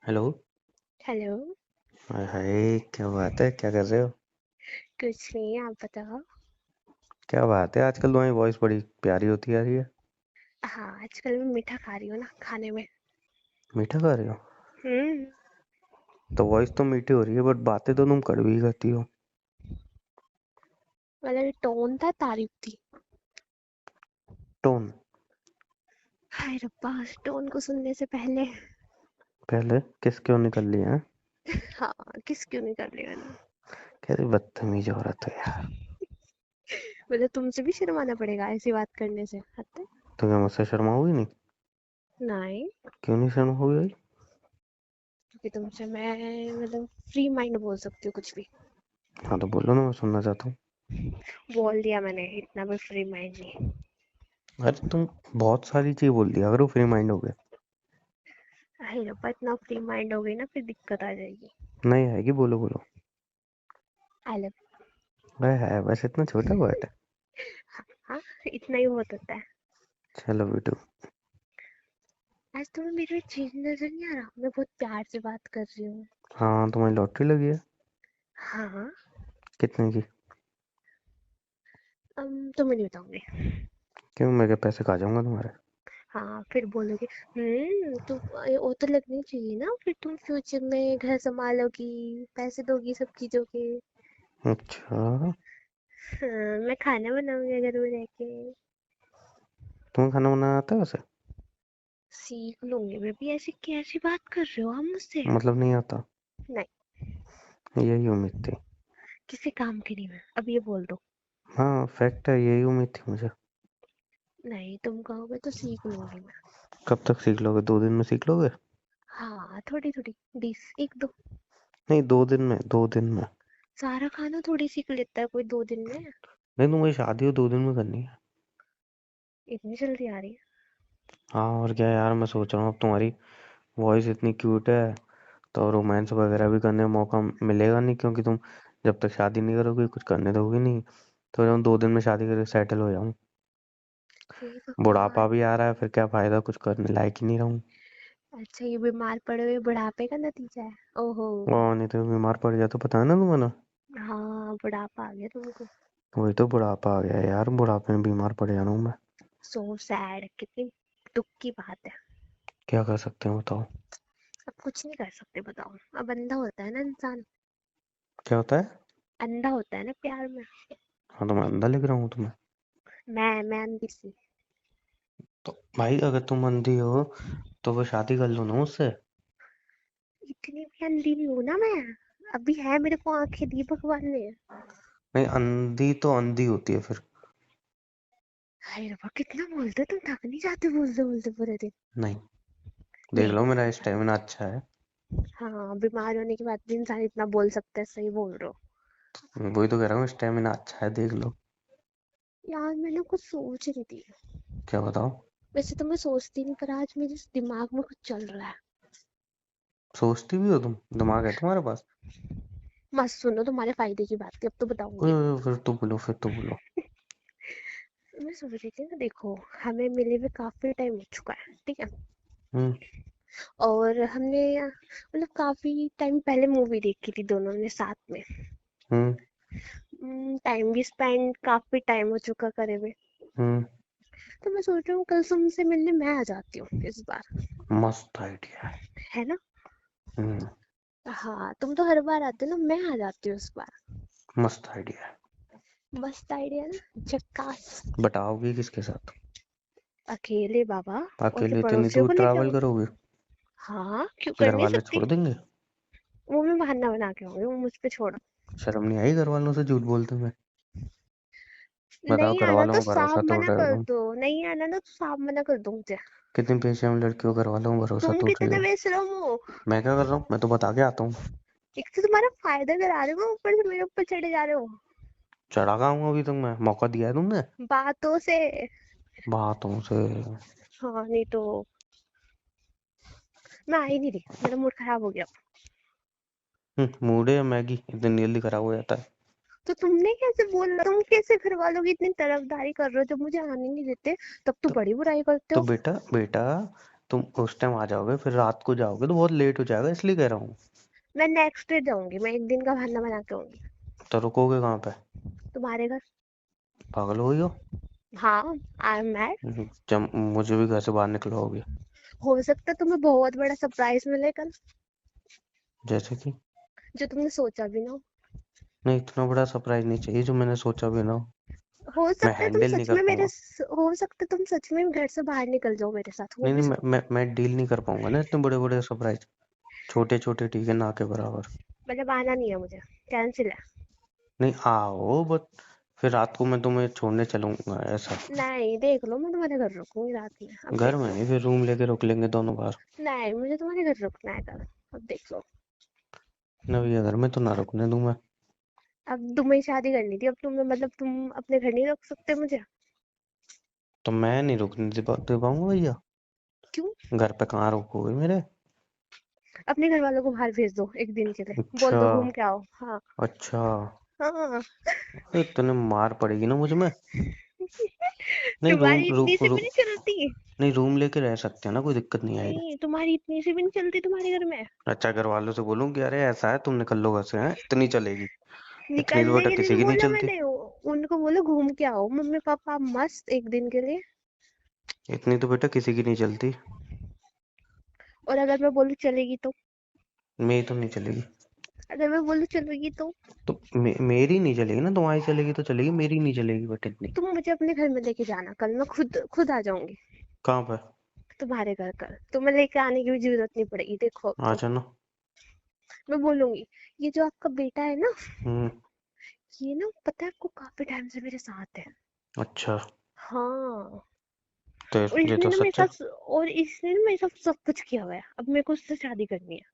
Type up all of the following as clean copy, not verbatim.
Hello. Hello. हाय हाय, क्या बात है? क्या कर रहे हो? कुछ नहीं, आप बताओ। क्या बात है, आजकल तुम्हारी वॉइस बड़ी प्यारी होती आ रही है। हाँ, आजकल मैं मीठा खा रही हूँ ना खाने में। मीठा खा रहे हो? हम्म। तो वॉइस तो मीठी हो रही है, बट बातें तो तुम कड़वी करती हो। मतलब टोन था, तारीफ थी। टोन? हाय रब्बा, टोन को सुनने से पहले। पहले किस क्यों निकल लिया है? हाँ, किस क्यों नहीं कर लिया ना। कैसी बदतमीज औरत हो यार। मतलब तुमसे भी शर्माना पड़ेगा ऐसी बात करने से, हद है। तो क्या मुझसे शर्माओगी नहीं? नहीं। क्यों नहीं शर्माओगी भाई? क्योंकि तुमसे मैं मतलब फ्री माइंड बोल सकती हूँ कुछ भी। हाँ तो बोलो ना, मैं सुनना चाहता हूँ। बोल दिया मैंने, इतना भी फ्री माइंड नहीं। अरे तुम बहुत सारी चीज बोल दिया अगर वो फ्री माइंड हो गए। हाय रब्बा, इतना फ्री माइंड हो गई ना फिर दिक्कत आ जाएगी। नहीं आएगी, बोलो बोलो। I love. वह है बस, इतना छोटा वर्ड है। हाँ, इतना ही बहुत होता है। चलो बेटू। आज तुम्हें मेरा चेंज नजर नहीं आ रहा? मैं बहुत प्यार से बात कर रही हूँ। हाँ, तुम्हारी लॉटरी लगी है। हाँ हाँ। कितने की? तुम्हें नहीं बताऊंगी। क्यों, मैं क्या पैसे खा जाऊंगा तुम्हारे? हाँ, फिर बोलोगे। तुम वो तो लगनी चाहिए ना, फिर तुम फ्यूचर में घर संभालोगी, पैसे दोगी सब चीजों के। अच्छा। हाँ, मैं खाना बनाऊंगी अगर वो रह के। तुम्हें खाना बनाना आता है वैसे? सीख लूंगी। मैं भी ऐसी कैसी बात कर रहे हो हम मुझसे? मतलब नहीं आता? नहीं। यही उम्मीद थी। किसी काम की नहीं मैं, अब ये बोल दो। हाँ फैक्ट है, यही उम्मीद थी मुझे। नहीं, तुम कहोगे तो सीख लूंगी मैं। कब तक सीख लोगे? 2 दिन में सीख लोगे? हाँ, थोड़ी थोड़ी। 20 1 2। नहीं, 2 दिन में, 2 दिन में। सारा खाना थोड़ी सीख लेता है कोई 2 दिन में। नहीं, तुम्हारी शादी हो 2 दिन में करनी है। इतनी जल्दी आ रही है? हाँ और क्या यार, मैं सोच रहा हूँ अब तुम्हारी वॉइस इतनी क्यूट है तो रोमांस वगैरह भी करने का मौका मिलेगा नहीं, क्योंकि तुम जब तक शादी नहीं करोगे कुछ करने दोगे नहीं। तो जब 2 दिन में शादी करके सेटल हो जाऊँ। हे बुढ़ापा भगवान। भी आ रहा है, फिर क्या फायदा, कुछ करने लायक ही नहीं रहूँ। अच्छा, ये बीमार पड़े हुए बुढ़ापे का नतीजा है? ओहो। और नहीं तो बीमार पड़ जाए तो पता है ना तुम्हें ना। हाँ, बुढ़ापा आ गया तुमको। वही तो, बुढ़ापा आ गया यार, बुढ़ापे में बीमार पड़ जाना हूँ मैं। सो सैड, कितनी दुख की बात है। क्या कर सकते हैं बताओ। अब कुछ नहीं कर सकते, बताओ। अब अंधा होता है ना इंसान। क्या होता है? अंधा होता है ना प्यार में। हाँ तो मैं अंधा लिख रहा हूँ तुम्हें? मैं अंधी सी। तो भाई अगर तुम अंधी हो तो वो शादी कर लो ना मुझसे। इतनी भी अंधी नहीं हूं ना मैं। अभी है मेरे को आंखें दी भगवान ने। नहीं, अंधी तो अंधी होती है फिर। हाय रब्बा, कितना बोलते तुम, थक नहीं जाते बोलते बोलते पूरे दिन? नहीं, देख लो नहीं। मेरा स्टेमिना अच्छा है। हाँ, बीमार होने के बाद भी इंसान इतना बोल सकता है, सही बोल रहे हो। वही तो कह रहा हूँ, स्टेमिना अच्छा है, देख लो। यार, मैं ना कुछ सोच रही थी। क्या बताओ? वैसे तो मैं सोचती नहीं, पर आज मेरे दिमाग में कुछ चल रहा है। सोचती भी हो तुम? दिमाग है तुम्हारे पास? मत सुनो, तुम्हारे फायदे की बात थी, अब तो ओए बताऊंगी। ओए, फिर तो बोलो, फिर तो बोलो। मैं सोच रही थी ना, देखो, हमें मिले हुए काफी टाइम हो चुका है, ठीक है। हम्म। और हमने मतलब काफी टाइम पहले मूवी देखी थी दोनों ने साथ में। हम्म। टाइम भी स्पेंड काफी टाइम हो चुका करे हुए। हम्म। तो मैं सोच रही हूँ कल तुमसे मिलने मैं आ जाती हूँ इस बार। मस्त आइडिया है। है ना? हम्म। हाँ, तुम तो हर बार आते हो ना, मैं आ जाती हूँ इस बार। मस्त आइडिया है। मस्त आइडिया ना, झक्कास। बताओगी किसके साथ? अकेले बाबा। और क्या, अकेले इतनी पड़ोसियों दूर को लेके ट्रैवल आऊँ? करोगे? हाँ, क्यों कर घर नहीं वाले सकती? छोड़ देंगे? वो मैं बहाना बना के आऊंगी, वो मुझ पे छोड़ो। शर्म नहीं आई घर वालों से झूठ बोलते हुए? बताओ, नहीं घर आना वालों तो को साफ भरोसा तोड़ मना रहे हो कर तुम। दो, नहीं आना ना तो साफ मना कर दो मुझे। कितनी पेशेंट लड़की हो, घर वालों को भरोसा तुम तोड़ रही कितने हो? बेशरम हो। मैं क्या कर रहा हूँ? मैं तो बता के आता हूँ। एक तो तुम्हारा फायदा करा रहे हो, ऊपर से मेरे ऊपर चढ़े जा रहे हो। चढ़ा का हूँ अभी तक मैं? मौका दिया है तुमने? बातों से। बातों से? हाँ, नहीं तो। मैं आ ही नहीं रही, मेरा मूड खराब हो गया। मूड है या मैगी इतनी जल्दी खराब हो जाता है? तो तुमने कैसे बोला? तुम कैसे घर वालों की इतनी तरफदारी कर रहे हो जब मुझे आने नहीं देते? तब तो तो बड़ी बुराई करते तो हो। बेटा बेटा, तुम उस टाइम आ जाओगे, फिर रात को जाओगे तो बहुत लेट हो जाएगा, इसलिए कह रहा हूँ। मैं नेक्स्ट डे जाऊंगी, मैं एक दिन का बहाना बना के आऊंगी। तो रुकोगे कहाँ पे? तुम्हारे घर। पागल हो गई हो? हाँ, आई एम मैड। जब मुझे भी घर से बाहर निकलवाओगे? हो सकता है तुम्हें बहुत बड़ा सरप्राइज मिले कल, जैसे कि? जो तुमने सोचा भी ना हो। नहीं, इतना बड़ा सरप्राइज नहीं चाहिए जो मैंने सोचा भी ना हो। हो मैं सकता है तुम हैंडल नहीं सच कर में पाऊंगा। हो सकता है तुम सच में घर से बाहर निकल जाओ मेरे साथ, हो नहीं भी नहीं, सकता मैं डील नहीं कर पाऊंगा ना इतने बड़े बड़े सरप्राइज। छोटे छोटे ठीक है, ना के बराबर। है। मतलब आना नहीं है मुझे, कैंसिल है। नहीं आओ, बट फिर रात को मैं तुम्हें छोड़ने चलूंगा ऐसा? नहीं, देख लो, मैं तुम्हारे घर रुकूंगी रात में, अब घर देख में लो। नहीं, फिर रूम लेके रुक लेंगे दोनों बार। नहीं, मुझे तुम्हारे घर रुकना है कल, अब देख लो। ना भैया, घर में तो ना रुकने दूं मैं। अब तुम्हें शादी करनी थी, अब तुम्हें मतलब तुम अपने घर नहीं रख सकते मुझे? तो मैं नहीं रुकने दे पाऊंगा भैया। क्यों? घर पे कहाँ रुकोगे मेरे? अपने घर वालों को बाहर भेज दो एक दिन के लिए, बोल अच्छा। दो घूम के आओ। हाँ। अच्छा। हाँ। इतने मार पड़ेगी ना मुझ में। नहीं, तुम्हारी इतनी सी भी नहीं चलती? नहीं, रूम लेके रह सकते हैं ना, कोई दिक्कत नहीं आएगी। नहीं, तुम्हारी इतनी सी भी नहीं चलती तुम्हारे घर में? अच्छा, घर वालों से बोलूं कि अरे ऐसा है, तुम निकल लो घर से, हैं इतनी चलेगी? इतनी तो निकलने बेटा के लिए किसी तो की नहीं बोला चलती। मैंने, उनको बोलो घूम के आओ मम्मी पापा मस्त एक दिन के लिए। इतनी तो बेटा किसी की नहीं चलती। और अगर मैं बोलूँ चलेगी तो? मेरी तो नहीं चलेगी। अगर मैं बोलूँ चलेगी तो? तो मेरी नहीं चलेगी ना, तुम्हारी चलेगी तो चलेगी, मेरी नहीं चलेगी बट इतनी। तुम मुझे अपने घर में लेके जाना, कल मैं खुद खुद आ जाऊंगी कहाँ पे? तुम्हारे घर। कल तुम्हें लेके आने की भी जरूरत नहीं पड़ेगी, देखो अब आ तो। जाना। मैं बोलूंगी, ये जो आपका बेटा है ना, हम्म। ये ना पता है आपको काफी टाइम से मेरे साथ है। अच्छा। हाँ। तो और ये इसने तो ना मेरे सच है। साथ और इसने ना मेरे साथ सब कुछ किया हुआ है, अब मेरे को उससे शादी करनी है।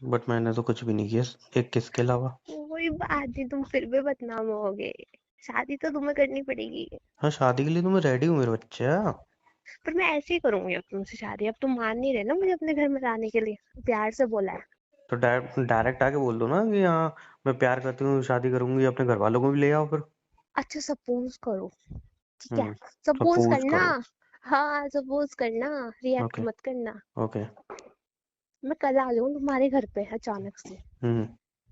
बट मैंने तो कुछ भी नहीं किया, एक किसके अलावा। कोई बात नहीं, तुम फिर भी बदनाम होगे। शादी तो तुम्हें करनी पड़ेगी। हाँ, शादी के लिए तो मैं रेडी हूँ मेरे बच्चे। पर मैं ऐसे ही करूंगी अब तुमसे शादी, अब तुम मान नहीं रहे ना मुझे अपने घर में लाने के लिए, प्यार से बोला है। तो डायरेक्ट डायरेक्ट आके बोल दो ना कि हाँ, मैं प्यार करती हूँ, शादी करूंगी, अपने घर वालों को भी ले आओ फिर। अच्छा सपोज करो, ठीक है? हम्म। सपोज सपोज करना। करो। हाँ सपोज करना, रिएक्ट ओके। मत करना। ओके। मैं कल आ जाऊँ तुम्हारे घर पे अचानक से, हम्म।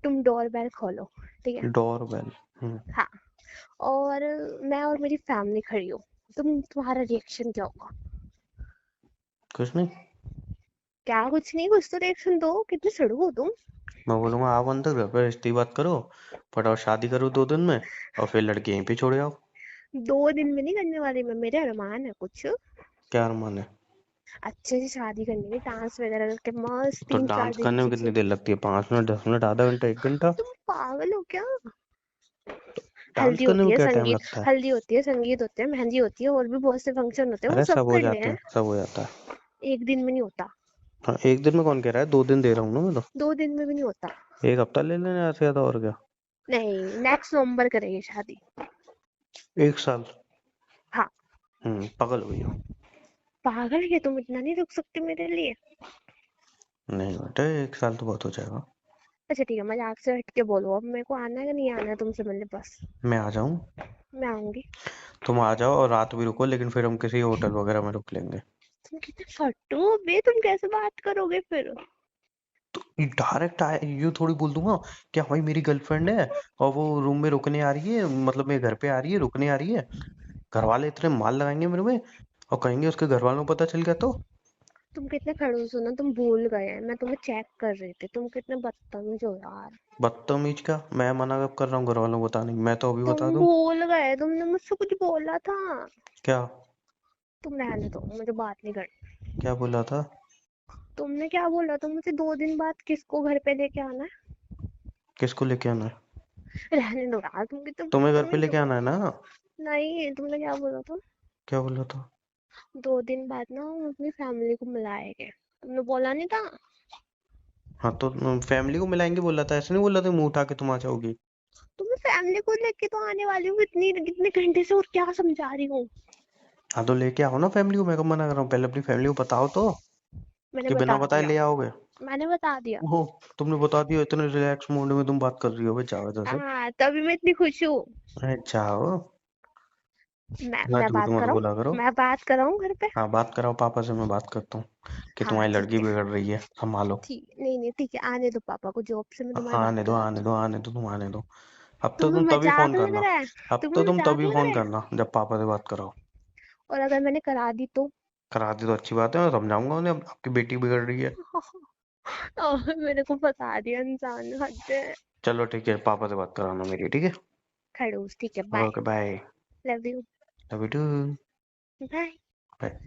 तुम डोर बेल खोलो, ठीक है? डोरबेल। हम्म। हाँ। और मैं और मेरी फैमिली खड़ी हो, तुम्हारा रिएक्शन क्या होगा? कुछ नहीं। क्या कुछ नहीं, कुछ तो रिएक्शन दो, कितने सड़ू हो तुम। मैं बोलूंगा आप अंदर घर पे रिश्ते की बात करो, फटाफट शादी करो 2 दिन में, और फिर लड़की यहीं पे छोड़े आओ। 2 दिन में नहीं करने वाली मैं, मेरे अरमान है कुछ। क्या अरमान है? अच्छे से शादी करनी है, डांस वगैरह करके मस्त तो 3-4 डांस दिन करने में कितनी खींचे। देर लगती है? 5 मिनट, 10 मिनट, आधा घंटा, 1 घंटा? तुम पागल हो क्या? डांस हल्दी करने होती में है, क्या टाइम संगीत लगता है? हल्दी होती है, संगीत होते हैं, मेहंदी होती है, और भी बहुत से फंक्शन होते हैं, वो अरे सब सब हो करने जाते हैं। हैं, सब हो जाता है। एक दिन में नहीं होता। हाँ, 1 दिन में कौन कह रहा है? 2 दिन दे रहा हूँ ना मैं तो। 2 दिन में भी नहीं होता। 1 हफ्ता ले लेने ऐसे ज्यादा, और क्या। नहीं, नेक्स्ट नवंबर करेंगे शादी। 1 साल? हाँ। पागल हो गई हो? पागल है, तुम इतना नहीं रुक सकते मेरे लिए? नहीं बेटा, 1 साल तो बहुत हो जाएगा। अच्छा ठीक है, मजाक से हट के बोलो, अब मेरे को आना है कि नहीं आना है तुमसे मिलने बस? मैं आ जाऊं? मैं आऊंगी। तुम आ जाओ और रात भी रुको, लेकिन फिर हम किसी होटल वगैरह में रुक लेंगे। तुम कितने फट्टू हो बे, तुम कैसे बात करोगे फिर? डायरेक्ट आए यूं थोड़ी बोल दूंगा क्या भाई मेरी गर्लफ्रेंड है और वो रूम में रुकने आ रही है, मतलब मेरे घर पे आ रही है, रुकने आ रही है। घर वाले इतने माल लगाएंगे मेरे में, और कहेंगे उसके घर वालों को पता चल गया तो। तुम कितने खड़ूस हो ना, तुम भूल गए हैं, मैं तुम्हें चेक कर रही थी, तुम कितने बदतमीज हो यार। बदतमीज का मैं मना कब कर रहा हूँ घर वालों को बताने की? मैं तो अभी तुम बता दूं। भूल गए, तुमने मुझसे कुछ बोला था। क्या? तुम रहने दो, मुझे बात नहीं करनी। क्या बोला था? तुमने क्या बोला था मुझे, 2 दिन बाद किसको घर पे लेके आना है? किसको लेके आना है? रहने दो यार, तुम कितने तुम्हें घर पे बदतमीज लेके हो। आना है ना? नहीं, तुमने क्या बोला था? क्या बोला था? 2 दिन बाद ना हम अपनी फैमिली को मिलाएंगे, तुमने बोला नहीं था? हाँ तो फैमिली को मिलाएंगे बोला था, ऐसे नहीं बोला था मुंह उठा के तुम आ जाओगी। तो मैं फैमिली को लेके तो आने वाली हूँ, इतनी कितने घंटे से, और क्या समझा रही हूँ? हाँ तो लेके आओ ना फैमिली को, मैं कब मना कर रहा हूँ? पहले अपनी फैमिली को बताओ तो, मैंने कि बता बिना बताए दिया। ले आओगे? मैंने बता दिया। ओहो, तुमने बता दिया? इतने रिलैक्स मूड में तुम बात कर रही हो? बे जाओ इधर से। हाँ, तभी मैं इतनी खुश हूँ। अरे जाओ। इतना मैं झूठ बात मत कराऊं? बोला करो। मैं बात कराऊं घर पे? हाँ बात कराओ, पापा से मैं बात करता हूँ कि हाँ तुम्हारी लड़की ठीक है। बिगड़ रही है, संभालो। ठीक, नहीं नहीं ठीक है, आने दो पापा को जॉब से, मैं तुम्हारी बात आने दो, आने करवाती दो, आने दो, तुम आने दो। अब हूँ। तो तुम्हें तुम तभी फोन मजाक लग करना। रहा है? अब तो तुम्हें तुम मजाक तभी लग फोन रहा है? करना जब पापा से बात कराओ। और अगर मैंने करा दी तो? करा दी तो अच्छी बात है, मैं समझाऊंगा उन्हें, अब आपकी बेटी बिगड़ रही है। मेरे को फंसा दिया इंसान, हद है। चलो ठीक है, पापा से बात कराना मेरी, ठीक है। खड़ूस, ठीक है, bye. Okay bye. Love you. Love you too. Bye. Bye.